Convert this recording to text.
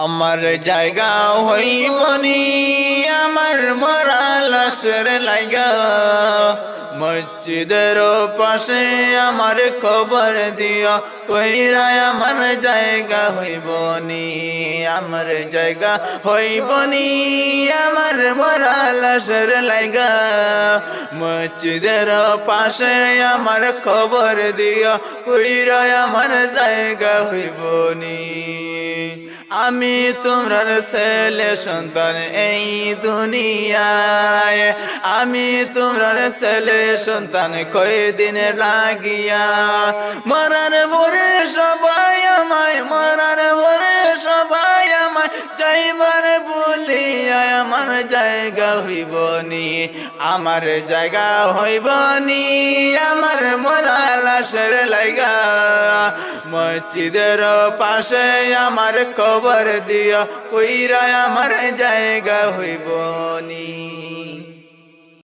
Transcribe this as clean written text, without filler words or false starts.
আমার জায়গা হইবনি আমার মরা লাশের লাইগা, মসজিদের পাশে আমার কবর দিও, কইরা আমার জায়গা হইবনি, আমার জায়গা হইবনি আমার মরা লাশের লাইগা, মসজিদের পাশে আমার কবর দিও, কইরা আমার জায়গা হইবনি। আমি তোমরার ছেলে সন্তান এই দুনিয়ায়, আমি তোমরার ছেলে সন্তান কয়দিন লাগিয়া, মরার পরে সবাই আমায়, মরার পরে সবাই আমায় যাইবার বলিয়া আমার জায়গা হইবনি, আমার জায়গা হইবনি আমার মরা লাশের লাইগা, মসজিদের পাশে আমার কবর দিও, কইরা আমার জায়গা হইবনি।